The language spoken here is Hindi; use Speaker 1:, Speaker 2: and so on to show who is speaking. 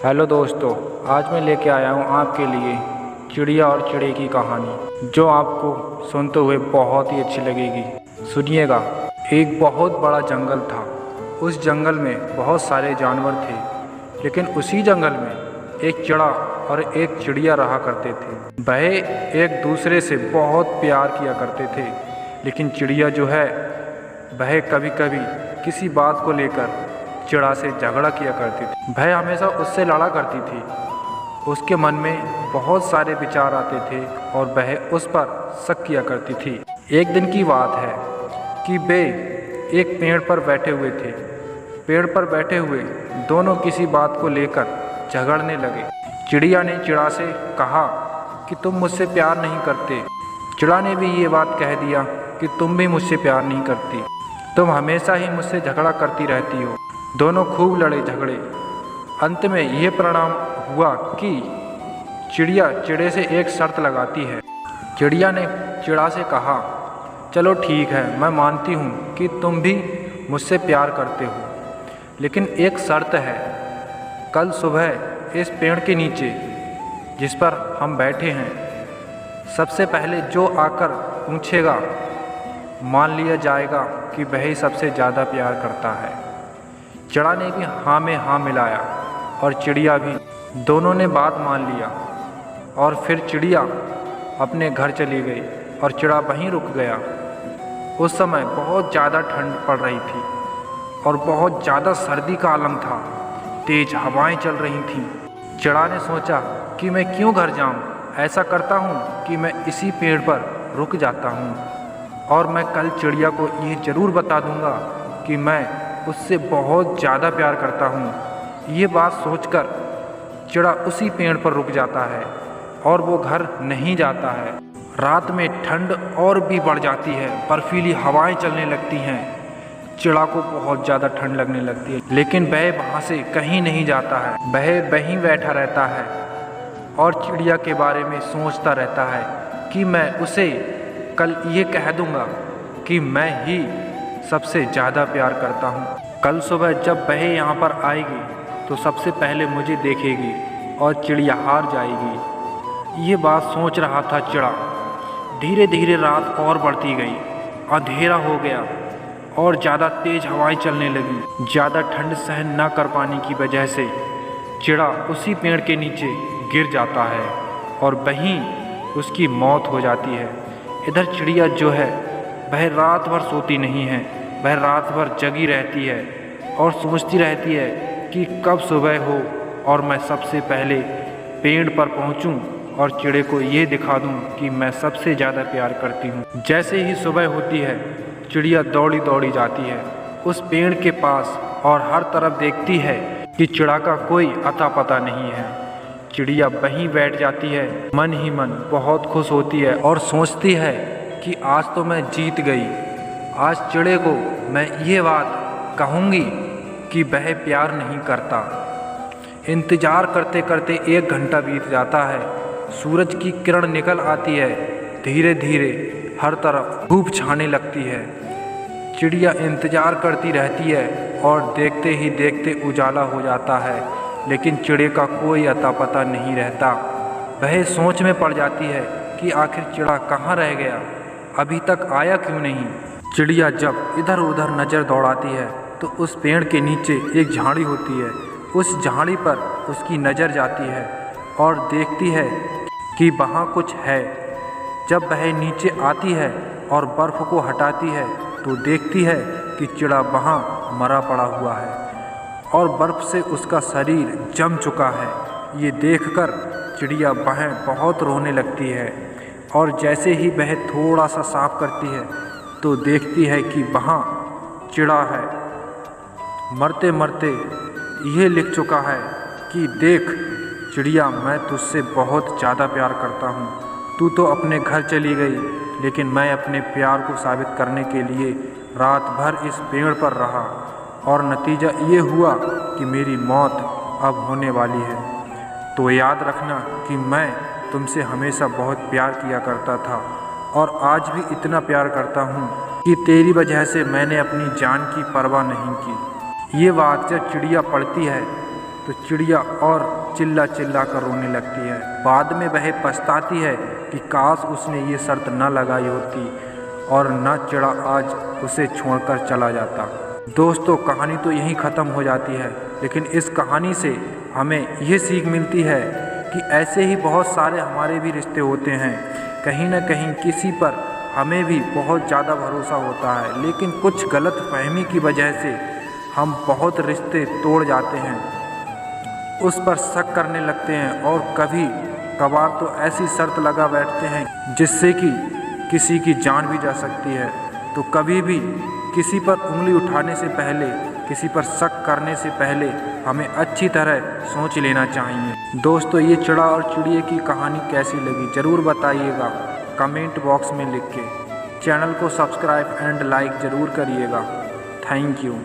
Speaker 1: हेलो दोस्तों, आज मैं लेके आया हूँ आपके लिए चिड़िया और चिड़े की कहानी, जो आपको सुनते हुए बहुत ही अच्छी लगेगी। सुनिएगा। एक बहुत बड़ा जंगल था। उस जंगल में बहुत सारे जानवर थे, लेकिन उसी जंगल में एक चिड़ा और एक चिड़िया रहा करते थे। वह एक दूसरे से बहुत प्यार किया करते थे, लेकिन चिड़िया जो है वह कभी कभी किसी बात को लेकर चिड़ा से झगड़ा किया करती थी। वह हमेशा उससे लड़ा करती थी। उसके मन में बहुत सारे विचार आते थे और वह उस पर शक किया करती थी। एक दिन की बात है कि वे एक पेड़ पर बैठे हुए थे। पेड़ पर बैठे हुए दोनों किसी बात को लेकर झगड़ने लगे। चिड़िया ने चिड़ा से कहा कि तुम मुझसे प्यार नहीं करते। चिड़ा ने भी ये बात कह दिया कि तुम भी मुझसे प्यार नहीं करती, तुम हमेशा ही मुझसे झगड़ा करती रहती हो। दोनों खूब लड़े झगड़े। अंत में यह परिणाम हुआ कि चिड़िया चिड़े से एक शर्त लगाती है। चिड़िया ने चिड़ा से कहा, चलो ठीक है, मैं मानती हूँ कि तुम भी मुझसे प्यार करते हो, लेकिन एक शर्त है। कल सुबह इस पेड़ के नीचे जिस पर हम बैठे हैं, सबसे पहले जो आकर पूछेगा, मान लिया जाएगा कि वह ही सबसे ज़्यादा प्यार करता है। चिड़ा ने भी हाँ में हाँ मिलाया और चिड़िया भी। दोनों ने बात मान लिया और फिर चिड़िया अपने घर चली गई और चिड़ा वहीं रुक गया। उस समय बहुत ज़्यादा ठंड पड़ रही थी और बहुत ज़्यादा सर्दी का आलम था। तेज़ हवाएं चल रही थीं। चिड़ा ने सोचा कि मैं क्यों घर जाऊं, ऐसा करता हूं कि मैं इसी पेड़ पर रुक जाता हूं और मैं कल चिड़िया को ये ज़रूर बता दूंगा कि मैं उससे बहुत ज़्यादा प्यार करता हूँ। ये बात सोचकर चिड़ा उसी पेड़ पर रुक जाता है और वो घर नहीं जाता है। रात में ठंड और भी बढ़ जाती है, बर्फीली हवाएं चलने लगती हैं। चिड़ा को बहुत ज़्यादा ठंड लगने लगती है, लेकिन वह वहाँ से कहीं नहीं जाता है। वह वहीं बैठा रहता है और चिड़िया के बारे में सोचता रहता है कि मैं उसे कल ये कह दूँगा कि मैं ही सबसे ज़्यादा प्यार करता हूँ। कल सुबह जब वह यहाँ पर आएगी तो सबसे पहले मुझे देखेगी और चिड़िया हार जाएगी। ये बात सोच रहा था चिड़ा। धीरे धीरे रात और बढ़ती गई, अंधेरा हो गया और ज़्यादा तेज़ हवाएं चलने लगी। ज़्यादा ठंड सहन न कर पाने की वजह से चिड़ा उसी पेड़ के नीचे गिर जाता है और वहीं उसकी मौत हो जाती है। इधर चिड़िया जो है वह रात भर सोती नहीं है, वह रात भर जगी रहती है और सोचती रहती है कि कब सुबह हो और मैं सबसे पहले पेड़ पर पहुंचूं और चिड़े को ये दिखा दूं कि मैं सबसे ज़्यादा प्यार करती हूं। जैसे ही सुबह होती है, चिड़िया दौड़ी दौड़ी जाती है उस पेड़ के पास और हर तरफ देखती है कि चिड़ा का कोई अता पता नहीं है। चिड़िया वहीं बैठ जाती है, मन ही मन बहुत खुश होती है और सोचती है कि आज तो मैं जीत गई। आज चिड़े को मैं ये बात कहूँगी कि वह प्यार नहीं करता। इंतज़ार करते करते 1 घंटा बीत जाता है। सूरज की किरण निकल आती है। धीरे धीरे हर तरफ धूप छाने लगती है। चिड़िया इंतज़ार करती रहती है और देखते ही देखते उजाला हो जाता है, लेकिन चिड़े का कोई अता पता नहीं रहता। वह सोच में पड़ जाती है कि आखिर चिड़ा कहाँ रह गया, अभी तक आया क्यों नहीं। चिड़िया जब इधर उधर नज़र दौड़ाती है तो उस पेड़ के नीचे एक झाड़ी होती है। उस झाड़ी पर उसकी नज़र जाती है और देखती है कि वहाँ कुछ है। जब वह नीचे आती है और बर्फ़ को हटाती है तो देखती है कि चिड़ा वहाँ मरा पड़ा हुआ है और बर्फ़ से उसका शरीर जम चुका है। ये देखकर चिड़िया वहाँ बहुत रोने लगती है और जैसे ही वह थोड़ा सा साफ करती है तो देखती है कि वहाँ चिड़ा है। मरते मरते यह लिख चुका है कि देख चिड़िया, मैं तुझसे बहुत ज़्यादा प्यार करता हूँ। तू तो अपने घर चली गई, लेकिन मैं अपने प्यार को साबित करने के लिए रात भर इस पेड़ पर रहा और नतीजा ये हुआ कि मेरी मौत अब होने वाली है। तो याद रखना कि मैं तुमसे हमेशा बहुत प्यार किया करता था और आज भी इतना प्यार करता हूँ कि तेरी वजह से मैंने अपनी जान की परवाह नहीं की। ये बात जब चिड़िया पढ़ती है तो चिड़िया और चिल्ला चिल्ला कर रोने लगती है। बाद में वह पछताती है कि काश उसने ये शर्त न लगाई होती और न चिड़ा आज उसे छोड़कर चला जाता। दोस्तों, कहानी तो यहीं ख़त्म हो जाती है, लेकिन इस कहानी से हमें ये सीख मिलती है कि ऐसे ही बहुत सारे हमारे भी रिश्ते होते हैं। कहीं ना कहीं किसी पर हमें भी बहुत ज़्यादा भरोसा होता है, लेकिन कुछ गलत फहमी की वजह से हम बहुत रिश्ते तोड़ जाते हैं, उस पर शक करने लगते हैं और कभी कभार तो ऐसी शर्त लगा बैठते हैं जिससे कि किसी की जान भी जा सकती है। तो कभी भी किसी पर उंगली उठाने से पहले, किसी पर शक करने से पहले हमें अच्छी तरह सोच लेना चाहिए। दोस्तों, ये चिड़ा और चिड़िया की कहानी कैसी लगी ज़रूर बताइएगा कमेंट बॉक्स में लिख के। चैनल को सब्सक्राइब एंड लाइक ज़रूर करिएगा। Thank you.